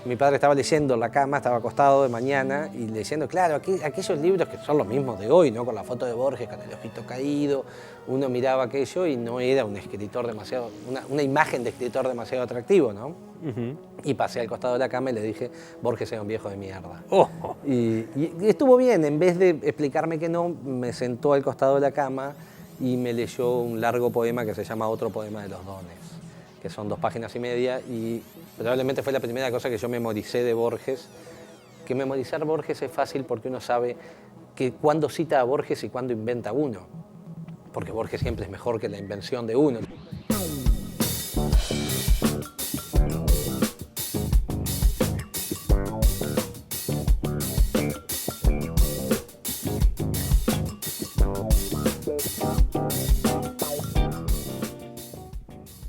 mi padre estaba leyendo en la cama, estaba acostado de mañana y leyendo, claro, aquellos libros que son los mismos de hoy, ¿no? Con la foto de Borges, con el ojito caído, uno miraba aquello y no era un escritor demasiado, una imagen de escritor demasiado atractivo, ¿no? Y pasé al costado de la cama y le dije, Borges era un viejo de mierda. Y estuvo bien, en vez de explicarme que no, me sentó al costado de la cama y me leyó un largo poema que se llama Otro poema de los dones, que son 2 páginas y media, y probablemente fue la primera cosa que yo memoricé de Borges. Que memorizar Borges es fácil porque uno sabe que cuándo cita a Borges y cuándo inventa uno, porque Borges siempre es mejor que la invención de uno.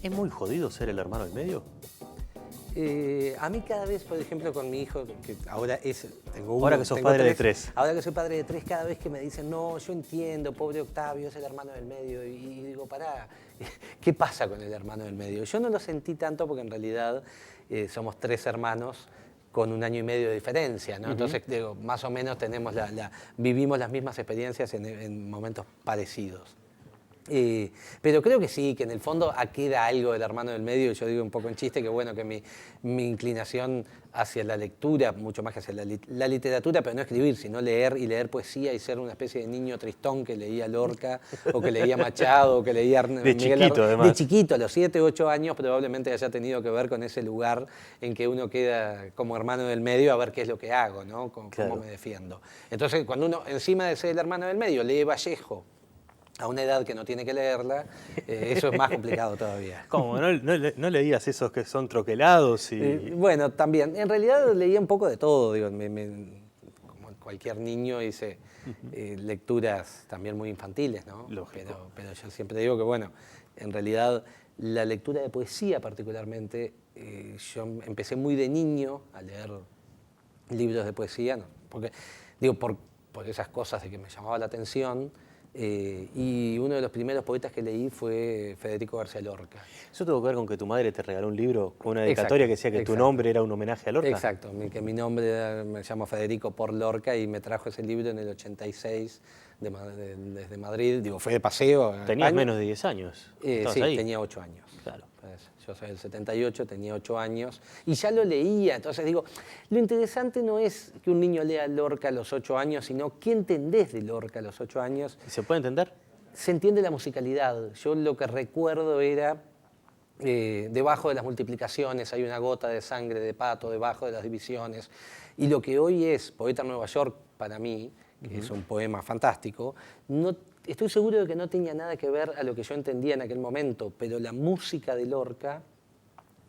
¿Es muy jodido ser el hermano del medio? A mí cada vez, por ejemplo, con mi hijo, que ahora tengo uno, ahora que sos padre de 3. Ahora que soy padre de 3, cada vez que me dicen, no, yo entiendo, pobre Octavio, es el hermano del medio, y digo, pará, ¿qué pasa con el hermano del medio? Yo no lo sentí tanto porque en realidad somos 3 hermanos con 1 año y medio de diferencia, ¿no? Entonces, digo, más o menos vivimos las mismas experiencias en momentos parecidos. Pero creo que sí, que en el fondo queda algo del hermano del medio, y yo digo un poco en chiste que bueno, que mi inclinación hacia la lectura, mucho más que hacia la literatura, pero no escribir, sino leer y leer poesía y ser una especie de niño tristón que leía Lorca, o que leía Machado, o que leía de chiquito, además. De chiquito, a los 7 u 8 años, probablemente haya tenido que ver con ese lugar en que uno queda como hermano del medio a ver qué es lo que hago, ¿no? Cómo me defiendo. Entonces, cuando uno, encima de ser el hermano del medio, lee Vallejo, a una edad que no tiene que leerla, eso es más complicado todavía. ¿Cómo? ¿No leías esos que son troquelados? Bueno, también. En realidad leía un poco de todo. Digo, como cualquier niño hice lecturas también muy infantiles, ¿no? Pero yo siempre digo que, bueno, en realidad la lectura de poesía particularmente, yo empecé muy de niño a leer libros de poesía, ¿no? Porque, digo, por esas cosas de que me llamaba la atención. Y uno de los primeros poetas que leí fue Federico García Lorca. ¿Eso tuvo que ver con que tu madre te regaló un libro con una dedicatoria que decía que tu nombre era un homenaje a Lorca? Exacto, que mi nombre me llamo Federico por Lorca, y me trajo ese libro en el 86 desde Madrid. Digo, fue de paseo. Tenías menos de 10 años. Sí, ahí. Tenía 8 años. Claro. Yo soy del 78, tenía 8 años y ya lo leía. Entonces digo, lo interesante no es que un niño lea Lorca a los 8 años, sino qué entendés de Lorca a los 8 años. ¿Y se puede entender? Se entiende la musicalidad. Yo lo que recuerdo era, debajo de las multiplicaciones hay una gota de sangre de pato, debajo de las divisiones. Y lo que hoy es Poeta en Nueva York, para mí, que es un poema fantástico, estoy seguro de que no tenía nada que ver a lo que yo entendía en aquel momento, pero la música de Lorca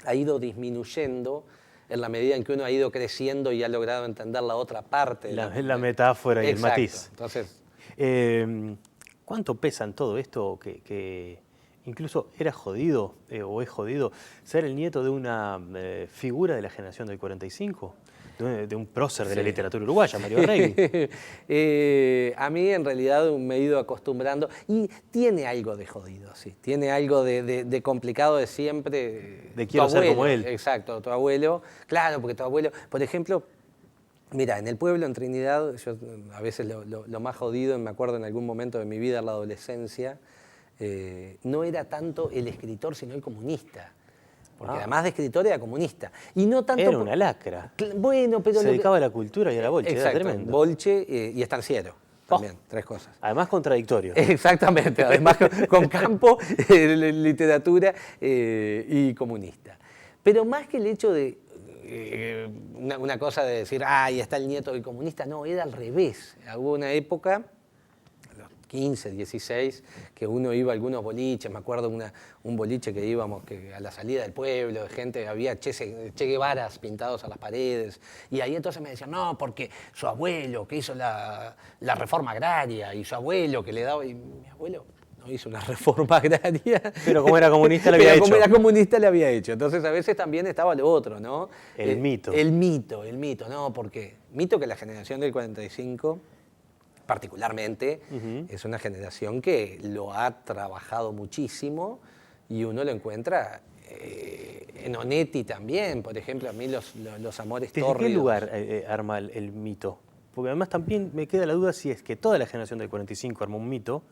ha ido disminuyendo en la medida en que uno ha ido creciendo y ha logrado entender la otra parte. La metáfora y el matiz. Entonces, ¿cuánto pesa en todo esto que incluso era jodido o es jodido ser el nieto de una figura de la generación del 45? De un prócer de la literatura uruguaya, Mario Arregui. A mí en realidad me he ido acostumbrando, y tiene algo de jodido, sí, tiene algo de complicado de siempre. De quiero ser como él. Exacto, tu abuelo, claro, porque tu abuelo, por ejemplo, mira, en el pueblo, en Trinidad, yo a veces lo más jodido, me acuerdo en algún momento de mi vida, en la adolescencia, no era tanto el escritor, sino el comunista. Porque además de escritor era comunista. Y no tanto era una lacra. Bueno, pero se dedicaba a la cultura y a la bolche. Exacto, era tremendo. Bolche y estanciero. También, 3 cosas. Además contradictorio. Exactamente, además con campo, literatura y comunista. Pero más que el hecho de una cosa de decir, ahí está el nieto del comunista, no, era al revés. Hubo una época, 15, 16, que uno iba a algunos boliches, me acuerdo un boliche que íbamos a la salida del pueblo, de gente, había Che Guevaras pintados a las paredes, y ahí entonces me decían, no, porque su abuelo que hizo la reforma agraria, y su abuelo que le daba, y mi abuelo no hizo una reforma agraria. Pero como era comunista le había hecho. Como era comunista le había hecho, entonces a veces también estaba lo otro, ¿no? El mito. El mito, ¿no? Porque mito que la generación del 45... particularmente, es una generación que lo ha trabajado muchísimo y uno lo encuentra En Onetti también, por ejemplo, a mí los amores ¿Desde tórridos. qué lugar arma el mito? Porque además también me queda la duda si es que toda la generación del 45 arma un mito,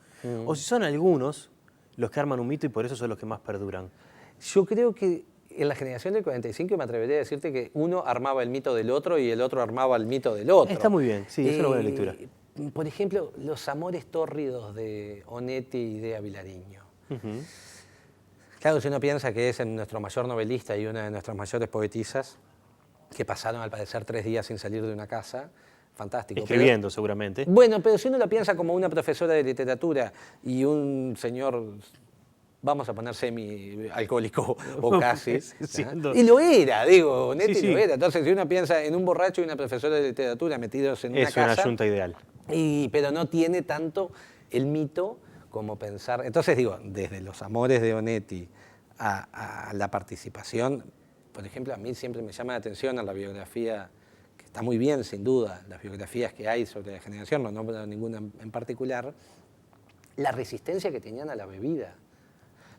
o si son algunos los que arman un mito y por eso son los que más perduran. Yo creo que en la generación del 45 me atrevería a decirte que uno armaba el mito del otro y el otro armaba el mito del otro. Está muy bien, sí, es una buena lectura. Por ejemplo, los amores tórridos de Onetti y de Vilariño. Claro, si uno piensa que es nuestro mayor novelista y una de nuestras mayores poetisas, que pasaron al parecer 3 días sin salir de una casa, fantástico. Escribiendo, seguramente. Bueno, pero si uno lo piensa como una profesora de literatura y un señor, vamos a poner semi-alcohólico o casi, y lo era, digo, Onetti Sí, sí. lo era. Entonces, si uno piensa en un borracho y una profesora de literatura metidos en una casa... Es una yunta ideal. Pero no tiene tanto el mito como pensar... Entonces digo, desde los amores de Onetti a la participación, por ejemplo, a mí siempre me llama la atención a la biografía, que está muy bien sin duda, las biografías que hay sobre la generación, no nombro ninguna en particular, la resistencia que tenían a la bebida.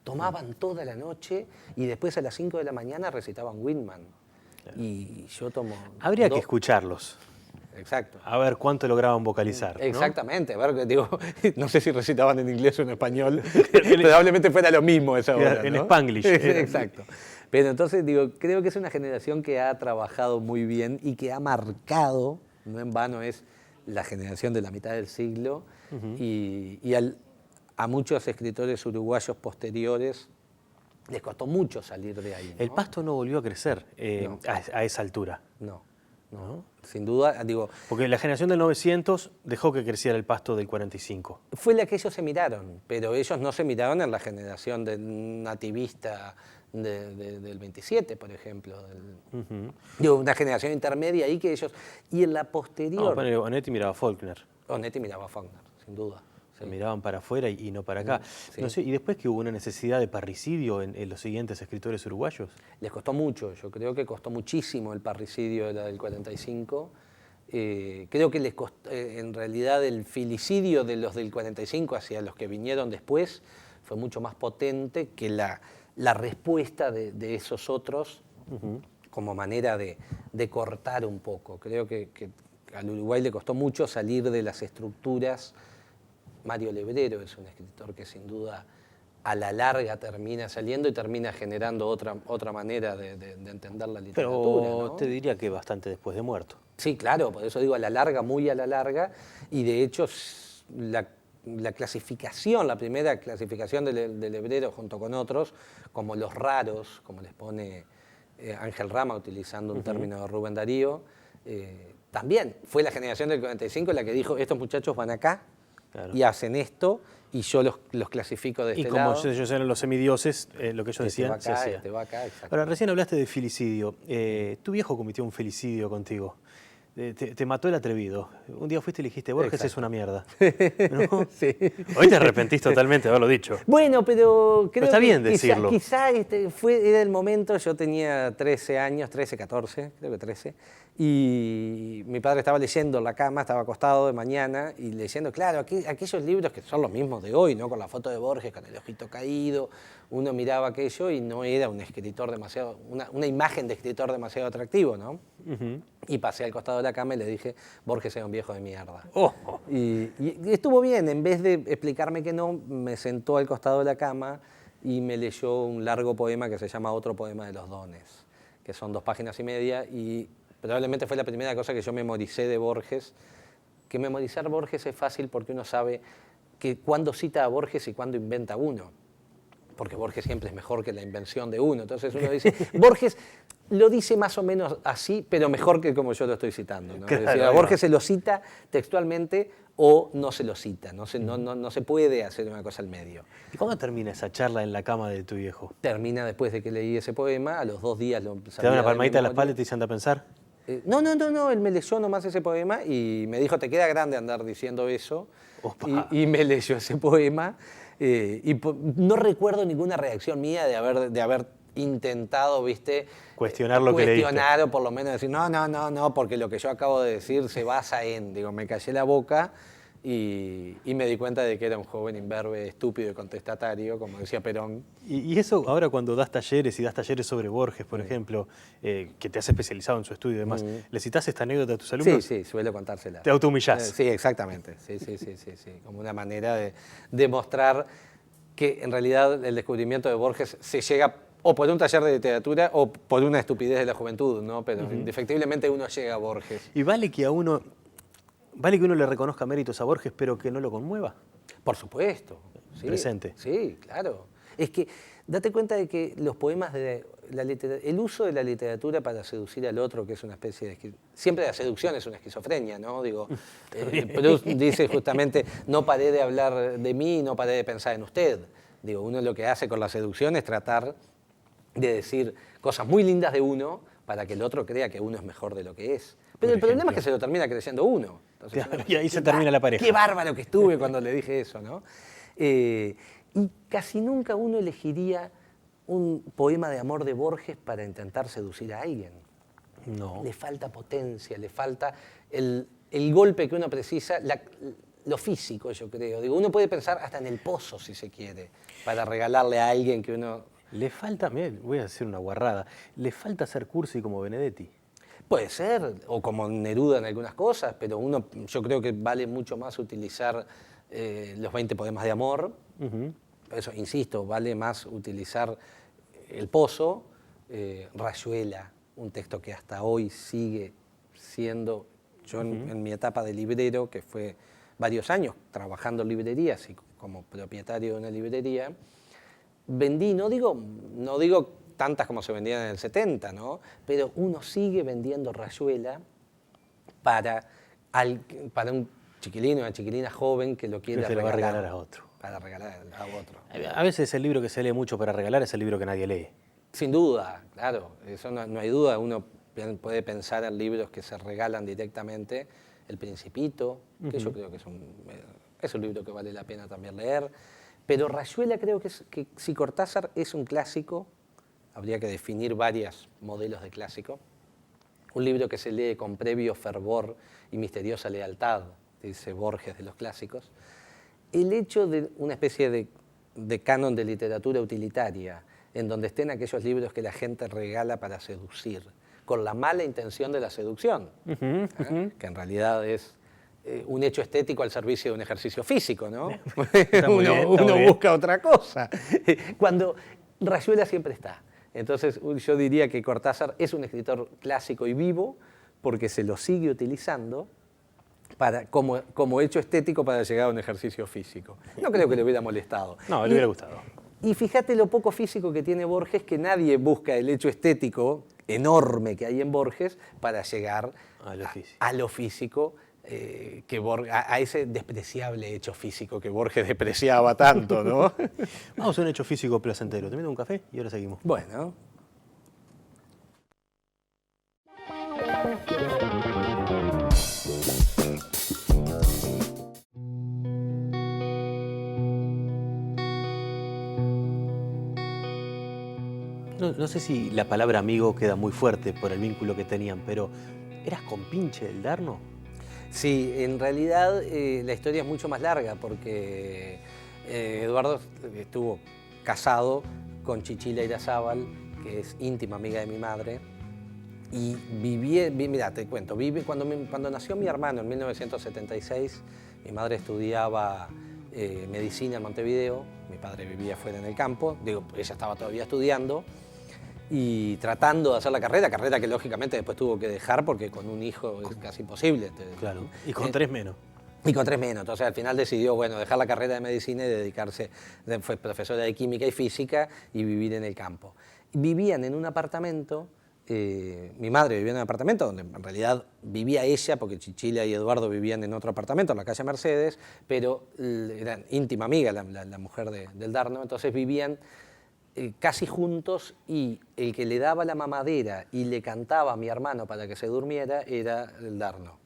Tomaban toda la noche y después a las 5 de la mañana recitaban Whitman. Claro. Y yo tomo... Habría que escucharlos. Exacto. A ver cuánto lograban vocalizar. Exactamente, ¿no? A ver, digo, no sé si recitaban en inglés o en español, probablemente fuera lo mismo esa hora, en ¿no? Spanglish. Exacto. Pero entonces digo, creo que es una generación que ha trabajado muy bien y que ha marcado, no en vano es la generación de la mitad del siglo, y a muchos escritores uruguayos posteriores les costó mucho salir de ahí, ¿no? El Pasto no volvió a crecer No. a esa altura. No. Sin duda, digo... Porque la generación del 900 dejó que creciera el Pasto del 45. Fue la que ellos se miraron, pero ellos no se miraron en la generación nativista del 27, por ejemplo. Digo, una generación intermedia ahí que ellos... Y en la posterior... No, Onetti miraba a Faulkner. Onetti miraba a Faulkner, sin duda. Se miraban para afuera y no para acá. Sí. No sé, ¿y después que hubo una necesidad de parricidio en los siguientes escritores uruguayos? Les costó mucho, yo creo que costó muchísimo el parricidio de la del 45. Creo que les costó, en realidad el filicidio de los del 45 hacia los que vinieron después fue mucho más potente que la respuesta de esos otros como manera de cortar un poco. Creo que al Uruguay le costó mucho salir de las estructuras. Mario Lebrero es un escritor que sin duda a la larga termina saliendo y termina generando otra manera de entender la literatura. Pero ¿no? te diría que bastante después de muerto. Sí, claro, por eso digo a la larga, muy a la larga, y de hecho la clasificación, la primera clasificación de Lebrero junto con otros, como los raros, como les pone Ángel Rama utilizando un término de Rubén Darío, también fue la generación del 45 la que dijo, estos muchachos van acá, claro, y hacen esto, y yo los clasifico de este lado. Y como ellos eran los semidioses, lo que ellos decían se hacía. Te va acá, exacto. Ahora, recién hablaste de filicidio. Tu viejo cometió un filicidio contigo. Te mató el atrevido. Un día fuiste y le dijiste, Borges exacto, es una mierda. ¿No? Sí. Hoy te arrepentís totalmente de haberlo dicho. Bueno, pero creo está que bien decirlo. Quizá era el momento, yo tenía 13 años, 13, 14, creo que 13, y mi padre estaba leyendo en la cama, estaba acostado de mañana y leyendo, claro, aquellos libros que son los mismos de hoy, ¿no? Con la foto de Borges, con el ojito caído, uno miraba aquello y no era un escritor demasiado, una imagen de escritor demasiado atractivo, ¿no? Y pasé al costado de la cama y le dije, Borges era un viejo de mierda. Y estuvo bien, en vez de explicarme que no, me sentó al costado de la cama y me leyó un largo poema que se llama Otro poema de los dones, que son 2 páginas y media, y probablemente fue la primera cosa que yo memoricé de Borges, que memorizar Borges es fácil porque uno sabe que cuándo cita a Borges y cuándo inventa uno, porque Borges siempre es mejor que la invención de uno. Entonces uno dice, Borges lo dice más o menos así, pero mejor que como yo lo estoy citando, ¿no? Claro, es decir, a Borges se lo cita textualmente o no se lo cita, no se puede hacer una cosa al medio. ¿Y cómo termina esa charla en la cama de tu viejo? Termina después de que leí ese poema, a los 2 días lo ¿Te da una palmadita en la espalda y te dice anda a pensar? No, él me leyó nomás ese poema y me dijo, te queda grande andar diciendo eso, y me leyó ese poema. Y no recuerdo ninguna reacción mía de haber intentado, ¿viste? Cuestionar lo que leíste. Cuestionar o por lo menos decir, no, porque lo que yo acabo de decir se basa en, digo, me callé la boca y me di cuenta de que era un joven imberbe, estúpido y contestatario, como decía Perón. Y eso ahora cuando das talleres y das talleres sobre Borges, por ejemplo, que te has especializado en su estudio y demás, ¿le citás esta anécdota a tus alumnos? Sí, suelo contársela. ¿Te autohumillás? Sí, exactamente. Sí. Como una manera de demostrar que en realidad el descubrimiento de Borges se llega o por un taller de literatura o por una estupidez de la juventud, ¿no? Pero indefectiblemente uno llega a Borges. ¿Y vale que uno le reconozca méritos a Borges, pero que no lo conmueva? Por supuesto. Sí, Presente. Sí, claro. Es que date cuenta de que los poemas de la literatura, el uso de la literatura para seducir al otro, que es una especie de... Siempre la seducción es una esquizofrenia, ¿no? Digo, Proust dice justamente, no paré de hablar de mí, no paré de pensar en usted. Digo, uno lo que hace con la seducción es tratar de decir cosas muy lindas de uno para que el otro crea que uno es mejor de lo que es. Pero el problema es que se lo termina creyendo uno. Entonces, claro, y ahí se termina la pareja. Qué bárbaro que estuve cuando le dije eso, ¿no? Y casi nunca uno elegiría un poema de amor de Borges para intentar seducir a alguien. No. Le falta potencia, le falta el golpe que uno precisa, lo físico, yo creo. Digo, uno puede pensar hasta en el pozo, si se quiere, para regalarle a alguien que uno... Le falta, mirá, voy a decir una guarrada, le falta ser cursi como Benedetti. Puede ser, o como Neruda en algunas cosas, pero yo creo que vale mucho más utilizar los 20 poemas de amor. Por eso, insisto, vale más utilizar El Pozo, Rayuela, un texto que hasta hoy sigue siendo, yo en mi etapa de librero, que fue varios años trabajando en librerías y como propietario de una librería, vendí, no digo tantas como se vendían en el 70, ¿no? Pero uno sigue vendiendo Rayuela para un chiquilino, una chiquilina joven que lo quiere que se lo va a regalar a otro. Para regalar a otro. A veces el libro que se lee mucho para regalar es el libro que nadie lee. Sin duda, claro, eso no hay duda. Uno puede pensar en libros que se regalan directamente. El Principito, que yo creo que es un libro que vale la pena también leer. Pero Rayuela creo que si Cortázar es un clásico, habría que definir varios modelos de clásico. Un libro que se lee con previo fervor y misteriosa lealtad, dice Borges de los clásicos. El hecho de una especie de canon de literatura utilitaria, en donde estén aquellos libros que la gente regala para seducir, con la mala intención de la seducción, que en realidad es un hecho estético al servicio de un ejercicio físico, ¿no? Uno busca otra cosa. Cuando Rayuela siempre está. Entonces yo diría que Cortázar es un escritor clásico y vivo porque se lo sigue utilizando como hecho estético para llegar a un ejercicio físico. No creo que le hubiera molestado. No, le hubiera gustado. Y fíjate lo poco físico que tiene Borges, que nadie busca el hecho estético enorme que hay en Borges para llegar a lo físico, a ese despreciable hecho físico que Borges despreciaba tanto, ¿no? Vamos a un hecho físico placentero. Te meto un café y ahora seguimos. Bueno. No sé si la palabra amigo queda muy fuerte por el vínculo que tenían, pero ¿eras compinche del Darno? Sí, en realidad la historia es mucho más larga porque Eduardo estuvo casado con Chichila Irazábal, que es íntima amiga de mi madre, y mira, te cuento, cuando nació mi hermano en 1976, mi madre estudiaba medicina en Montevideo, mi padre vivía fuera en el campo, ella estaba todavía estudiando, y tratando de hacer la carrera que lógicamente después tuvo que dejar porque con un hijo es casi imposible. Claro, y con 3 menos. Y con 3 menos, entonces al final decidió, bueno, dejar la carrera de medicina y dedicarse, fue profesora de química y física y vivir en el campo. Vivían en un apartamento, mi madre vivía en un apartamento donde en realidad vivía ella, porque Chichila y Eduardo vivían en otro apartamento, en la calle Mercedes, pero eran íntima amiga la mujer del Darno, entonces vivían casi juntos, y el que le daba la mamadera y le cantaba a mi hermano para que se durmiera era el Darno.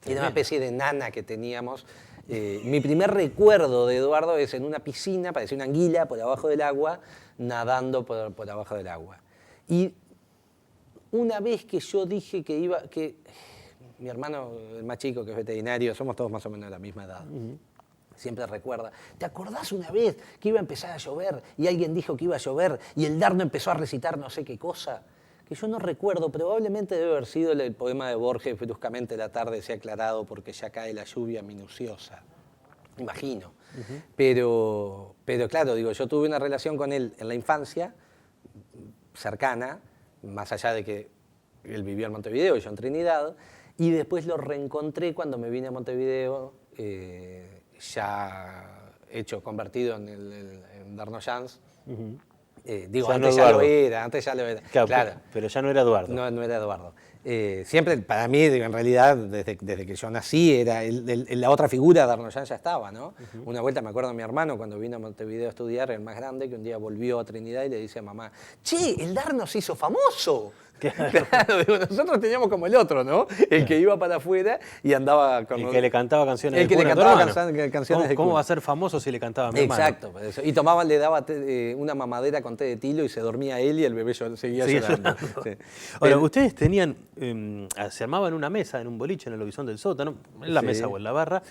Era una especie de nana que teníamos. Mi primer recuerdo de Eduardo es en una piscina, parecía una anguila por abajo del agua, nadando por abajo del agua. Y una vez que yo dije que mi hermano, el más chico, que es veterinario, somos todos más o menos de la misma edad. Siempre recuerda, ¿te acordás una vez que iba a empezar a llover y alguien dijo que iba a llover y el Darno empezó a recitar no sé qué cosa? Que yo no recuerdo, probablemente debe haber sido el poema de Borges, bruscamente la tarde se ha aclarado porque ya cae la lluvia minuciosa. Imagino. Pero claro, digo, yo tuve una relación con él en la infancia, cercana, más allá de que él vivió en Montevideo y yo en Trinidad, y después lo reencontré cuando me vine a Montevideo, ya convertido en Darno-Jans. Digo, ya antes, no ya Eduardo. antes ya lo era. Claro, Claro. pero ya no era Eduardo. No era Eduardo. Siempre, para mí, digo, en realidad, desde que yo nací, era la otra figura de Darno-Jans ya estaba, ¿no? Una vuelta me acuerdo de mi hermano cuando vino a Montevideo a estudiar, el más grande, que un día volvió a Trinidad y le dice a mamá, che, el Darno se hizo famoso. Claro, digo, nosotros teníamos como el otro, ¿no? El que iba para afuera y andaba con... El que le cantaba canciones el de que cuna le a tu cantaba hermano. canciones de ¿Cómo cuna. va a ser famoso si le cantaba a mi hermano? Exacto. Y le daba una mamadera con té de tilo y se dormía él y el bebé seguía llorando. Sí. Ahora, ustedes tenían, se armaban una mesa en un boliche en el Lobizón del Sótano, en la mesa o en la barra,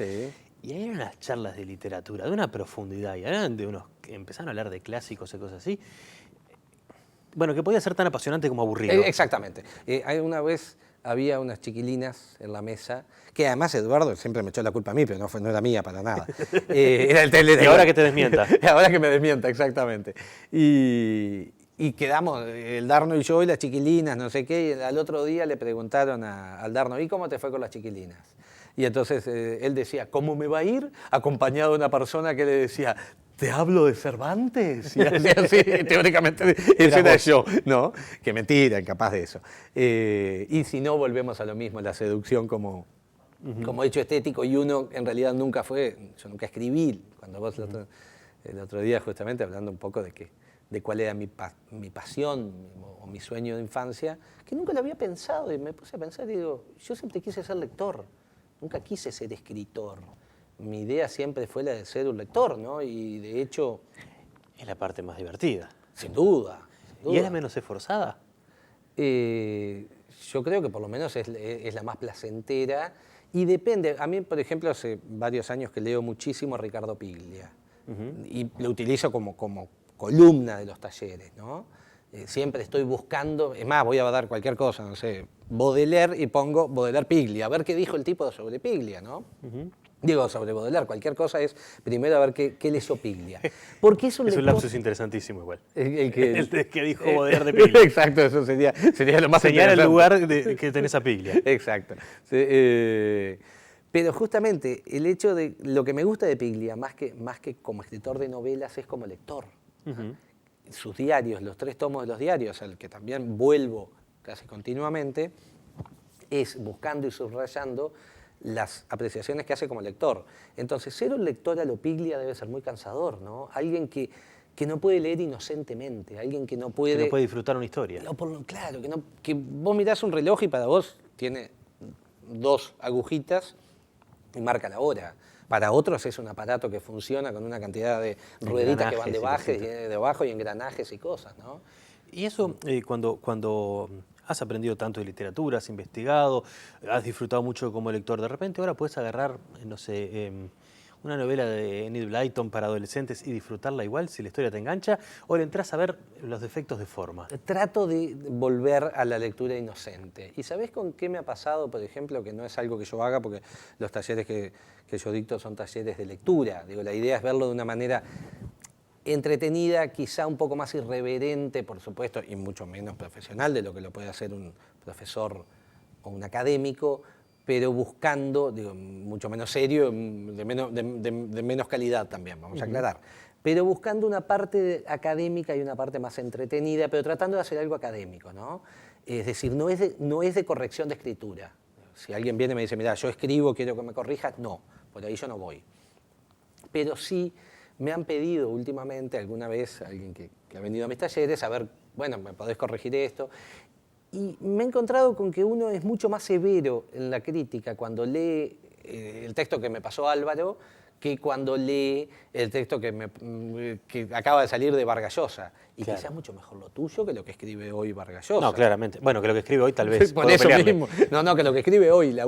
y hay unas charlas de literatura, de una profundidad, y eran de unos que empezaron a hablar de clásicos y cosas así. Bueno, que podía ser tan apasionante como aburrido. Exactamente. Una vez había unas chiquilinas en la mesa, que además Eduardo siempre me echó la culpa a mí, pero no era mía para nada. Era el tele. Y ahora que te desmienta. Ahora que me desmienta, exactamente. Y quedamos, el Darno y yo y las chiquilinas, no sé qué, y al otro día le preguntaron al Darno, ¿y cómo te fue con las chiquilinas? Y entonces él decía, ¿cómo me va a ir? Acompañado de una persona que le decía, ¿te hablo de Cervantes? Y así, teóricamente, ese era yo, ¿no? Que mentira, incapaz de eso. Y si no, volvemos a lo mismo, la seducción como hecho estético, y uno en realidad nunca yo nunca escribí, cuando vos el otro día justamente hablando un poco de cuál era mi pasión o mi sueño de infancia, que nunca lo había pensado, y me puse a pensar y digo, yo siempre quise ser lector, nunca quise ser escritor. Mi idea siempre fue la de ser un lector, ¿no? Y de hecho... Es la parte más divertida. Sin duda. ¿Y es la menos esforzada? Yo creo que por lo menos es la más placentera. Y depende. A mí, por ejemplo, hace varios años que leo muchísimo a Ricardo Piglia. Y lo utilizo como columna de los talleres, ¿no? Siempre estoy buscando, es más, voy a dar cualquier cosa, no sé, Baudelaire y pongo Baudelaire Piglia, a ver qué dijo el tipo sobre Piglia, ¿no? Digo, sobre Baudelaire, cualquier cosa es primero a ver qué leyó Piglia. Porque es un lapsus interesantísimo igual. El que dijo Baudelaire de Piglia. Exacto, eso sería lo más Señala interesante. el lugar que tenés a Piglia. Exacto. Sí, pero justamente el hecho de lo que me gusta de Piglia, más que como escritor de novelas, es como lector. Sus diarios, los 3 tomos de los diarios, al que también vuelvo casi continuamente, es buscando y subrayando las apreciaciones que hace como lector. Entonces, ser un lector a lo Piglia debe ser muy cansador, ¿no? Alguien que no puede leer inocentemente, alguien que no puede... Que no puede disfrutar una historia. Claro, que vos mirás un reloj y para vos tiene 2 agujitas y marca la hora. Para otros es un aparato que funciona con una cantidad de rueditas que van debajo y engranajes y cosas, ¿no? Y eso, cuando has aprendido tanto de literatura, has investigado, has disfrutado mucho como lector, de repente ahora puedes agarrar, no sé, una novela de Enid Blyton para adolescentes y disfrutarla igual si la historia te engancha, o le entras a ver los defectos de forma. Trato de volver a la lectura inocente. ¿Y sabés con qué me ha pasado, por ejemplo, que no es algo que yo haga, porque los talleres que yo dicto son talleres de lectura? Digo, la idea es verlo de una manera entretenida, quizá un poco más irreverente, por supuesto, y mucho menos profesional de lo que lo puede hacer un profesor o un académico, pero buscando, digo, mucho menos serio, de menos calidad también, vamos a aclarar, pero buscando una parte académica y una parte más entretenida, pero tratando de hacer algo académico, ¿no? Es decir, no es de corrección de escritura. Si alguien viene y me dice, mira, yo escribo, quiero que me corrijas, no, por ahí yo no voy. Pero sí me han pedido últimamente, alguna vez, alguien que ha venido a mis talleres, a ver, bueno, ¿me podés corregir esto? Y me he encontrado con que uno es mucho más severo en la crítica cuando lee el texto que me pasó Álvaro que cuando lee el texto que acaba de salir de Vargas Llosa. Y Claro. quizás mucho mejor lo tuyo que lo que escribe hoy Vargas Llosa. No, claramente. Bueno, que lo que escribe hoy tal vez. Por puedo eso pelearle. mismo. No, que lo que escribe hoy, la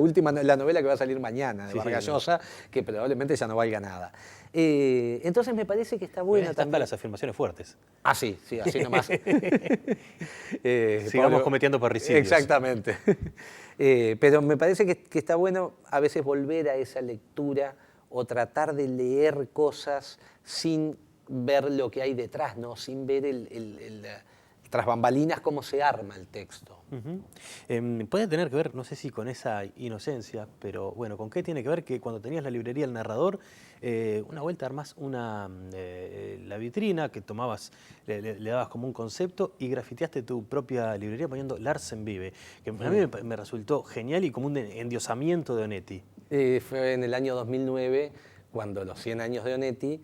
novela que va a salir mañana de Sí, Vargas sí, Llosa, que probablemente ya no valga nada. Entonces me parece que está buena Están para también. las afirmaciones fuertes. Ah, sí, así nomás. Sigamos cometiendo parricidios. Exactamente. Pero me parece que está bueno a veces volver a esa lectura o tratar de leer cosas sin ver lo que hay detrás, ¿no? Sin ver tras bambalinas cómo se arma el texto. Puede tener que ver, no sé si con esa inocencia, pero bueno, ¿con qué tiene que ver que cuando tenías la librería El Narrador, una vuelta armás la vitrina que tomabas, le dabas como un concepto y grafiteaste tu propia librería poniendo Larsen Vive, que a mí me resultó genial y como un endiosamiento de Onetti. Fue en el año 2009, cuando los 100 años de Onetti.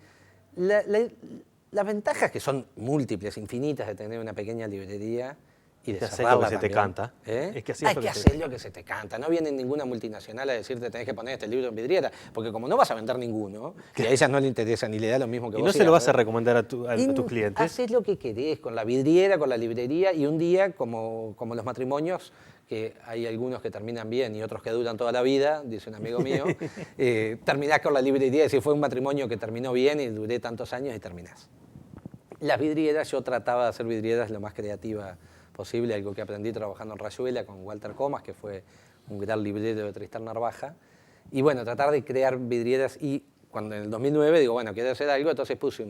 Las ventajas que son múltiples, infinitas de tener una pequeña librería y de Que hacer cerrarla lo que se te también. canta. Es que así Hay es lo que que se- hacer lo que se te canta. No viene ninguna multinacional a decirte tenés que poner este libro en vidriera, porque como no vas a vender ninguno, y a ellas no le interesa ni le da lo mismo que Y vos. no se lo vas a cierres, recomendar a tus clientes. Haces lo que querés con la vidriera, con la librería, y un día, como los matrimonios, que hay algunos que terminan bien y otros que duran toda la vida, dice un amigo mío, terminás con la librería, y si fue un matrimonio que terminó bien y duré tantos años y terminás. Las vidrieras, yo trataba de hacer vidrieras lo más creativa posible, algo que aprendí trabajando en Rayuela con Walter Comas, que fue un gran librero de Tristán Narvaja. Y bueno, tratar de crear vidrieras, y cuando en el 2009 digo, bueno, quiero hacer algo, entonces puse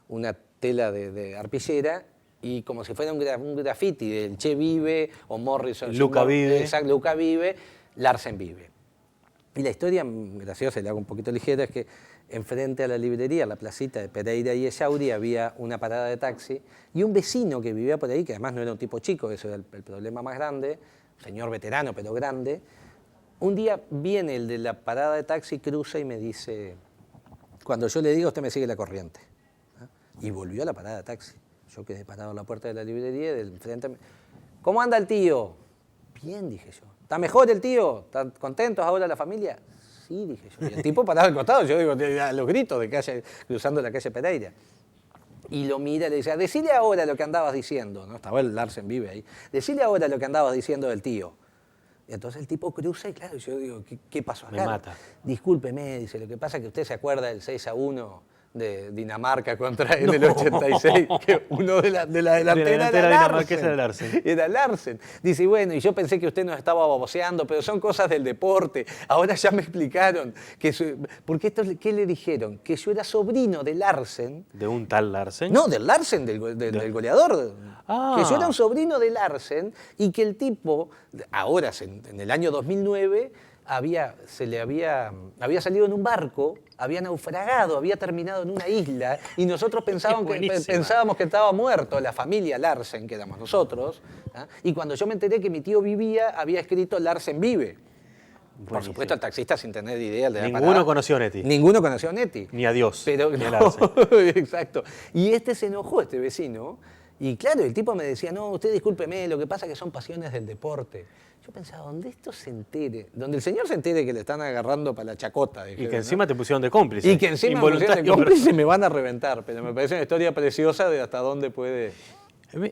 una tela de arpillera y como si fuera un graffiti del Che vive o Morrison. Luca vive. Exacto, Luca vive, Larsen vive. Y la historia graciosa, le hago un poquito ligera, es que enfrente a la librería, la placita de Pereira y Echauri, había una parada de taxi y un vecino que vivía por ahí, que además no era un tipo chico, eso era el problema más grande, señor veterano pero grande. Un día viene el de la parada de taxi, cruza y me dice, cuando yo le digo, usted me sigue la corriente. ¿Ah? Y volvió a la parada de taxi. Yo quedé parado en la puerta de la librería y del frente, ¿cómo anda el tío? Bien, dije yo. ¿Está mejor el tío? ¿Están contentos ahora la familia? Sí, dije yo. Y el tipo parado al costado, yo digo, a los gritos de calle, cruzando la calle Pereira. Y lo mira y le dice, decile ahora lo que andabas diciendo. ¿No? Estaba el Larsen vive ahí. Decile ahora lo que andabas diciendo del tío. Y entonces el tipo cruza y claro, yo digo, ¿qué pasó acá? Me mata. Discúlpeme, dice, lo que pasa es que usted se acuerda del 6-1 de Dinamarca contra él en el 86, que uno de la delantera era dinamarquesa era Larsen. Era Larsen. Dice, y bueno, y yo pensé que usted nos estaba baboseando, pero son cosas del deporte. Ahora ya me explicaron. Porque ¿qué le dijeron? Que yo era sobrino de Larsen. ¿De un tal Larsen? No, del Larsen, del goleador. Ah. Que yo era un sobrino de Larsen y que el tipo, ahora en el año 2009, había salido en un barco, había naufragado, había terminado en una isla y nosotros pensábamos que estaba muerto, la familia Larsen, que éramos nosotros. ¿Ah? Y cuando yo me enteré que mi tío vivía, había escrito Larsen vive. Por supuesto, el taxista sin tener idea de la Ninguno parada. conoció a Onetti. Ninguno conoció a Onetti. Ni a Dios. Pero, ni a no, Larsen. exacto. Y este se enojó, este vecino. Y claro, el tipo me decía, no, usted discúlpeme, lo que pasa es que son pasiones del deporte. Yo pensaba, donde esto se entere, donde el señor se entere que le están agarrando para la chacota. Y que encima te pusieron de cómplice. Y que encima me pusieron de cómplice me van a reventar. Pero me parece una historia preciosa de hasta dónde puede...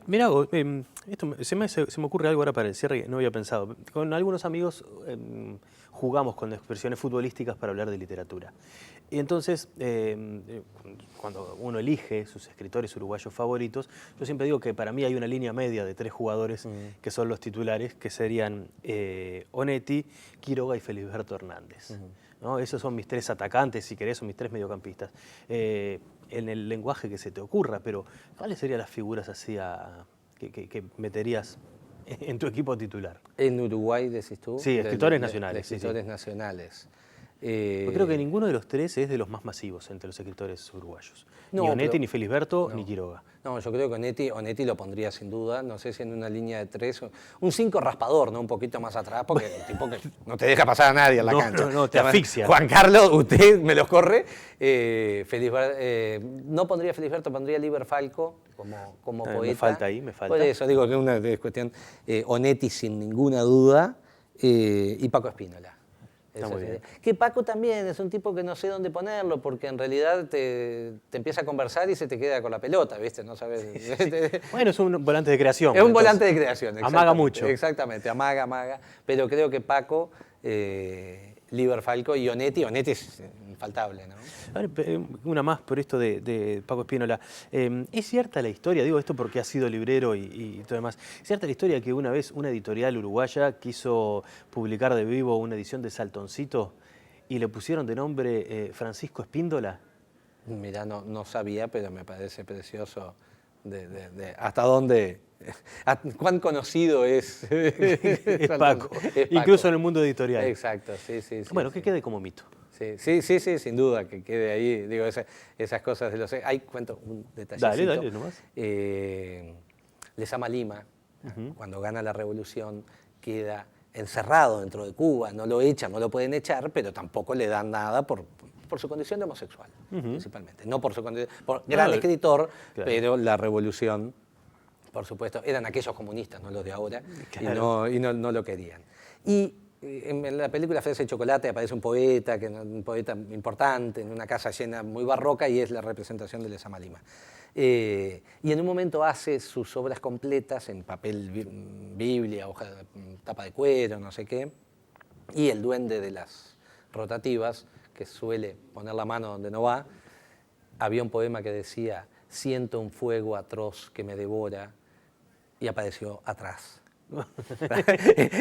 Mirá, se me ocurre algo ahora para el cierre que no había pensado. Con algunos amigos jugamos con expresiones futbolísticas para hablar de literatura. Y entonces, cuando uno elige sus escritores uruguayos favoritos, yo siempre digo que para mí hay una línea media de 3 jugadores que son los titulares, que serían Onetti, Quiroga y Felisberto Hernández. ¿No? Esos son mis 3 atacantes, si querés, son mis 3 mediocampistas. En el lenguaje que se te ocurra, pero ¿cuáles serían las figuras así que meterías en tu equipo titular? En Uruguay, decís tú. Sí, escritores nacionales. Escritores nacionales. Yo creo que ninguno de los 3 es de los más masivos entre los escritores uruguayos. No, ni Onetti, pero- ni Felisberto, no. ni Quiroga. No, yo creo que Onetti lo pondría sin duda, no sé si en una línea de 3, un 5 raspador, ¿no? Un poquito más atrás, porque el tipo que no te deja pasar a nadie en la No, cancha. no, te asfixia. Juan Carlos, usted me los corre. No pondría Felisberto, pondría Liber Falco como poeta. Me falta ahí, me falta. Por eso digo que es una cuestión, Onetti sin ninguna duda, y Paco Espínola. Está muy bien. Que Paco también es un tipo que no sé dónde ponerlo, porque en realidad te empieza a conversar y se te queda con la pelota, ¿viste? No sabes. Bueno, es un volante de creación. Es un volante de creación. Amaga mucho. Exactamente, amaga. Pero creo que Paco, Liber Falco y Onetti es infaltable, ¿no? A ver, una más por esto de Paco Spínola. ¿Es cierta la historia, digo esto porque ha sido librero y todo demás, es cierta la historia que una vez una editorial uruguaya quiso publicar de vivo una edición de Saltoncito y le pusieron de nombre Francisco Espíndola? Mirá, no sabía, pero me parece precioso hasta dónde, cuán conocido es, es Paco, incluso en el mundo editorial. Exacto, sí. Bueno, sí, que quede como mito. Sí, sin duda, que quede ahí. Digo, esas cosas de los... Ahí cuento un detallecito. Dale nomás. Lezama Lima, cuando gana la revolución, queda encerrado dentro de Cuba, no lo echan, no lo pueden echar, pero tampoco le dan nada por su condición de homosexual, principalmente. No por su condición... Gran escritor, claro. Pero la revolución, por supuesto, eran aquellos comunistas, no los de ahora, claro. y no lo querían. Y en la película Fresa y Chocolate aparece un poeta importante, en una casa llena, muy barroca, y es la representación de Lezama Lima. Y en un momento hace sus obras completas en papel biblia, hoja, tapa de cuero, no sé qué, y el duende de las rotativas, que suele poner la mano donde no va, había un poema que decía: siento un fuego atroz que me devora, y apareció atrás.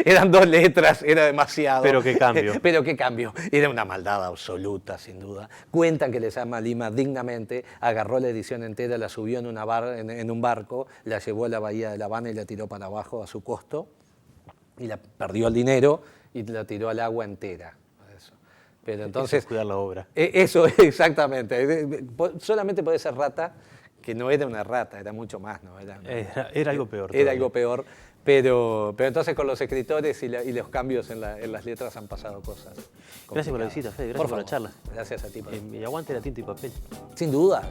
Eran 2 letras, era demasiado. Pero qué cambio. Pero qué cambio. Era una maldad absoluta, sin duda. Cuentan que Lezama Lima dignamente agarró la edición entera, la subió en un barco, la llevó a la bahía de La Habana y la tiró para abajo a su costo, y perdió el dinero y la tiró al agua entera. Pero entonces, eso es cuidar la obra. Eso, exactamente. Solamente puede ser rata, que no era una rata, era mucho más, ¿no? Era algo peor. Era algo peor. Pero entonces con los escritores y los cambios en las letras han pasado cosas complicadas. Gracias por la visita, Fede. Gracias por la charla. Gracias a ti. Y aguante la tinta y papel. Sin duda.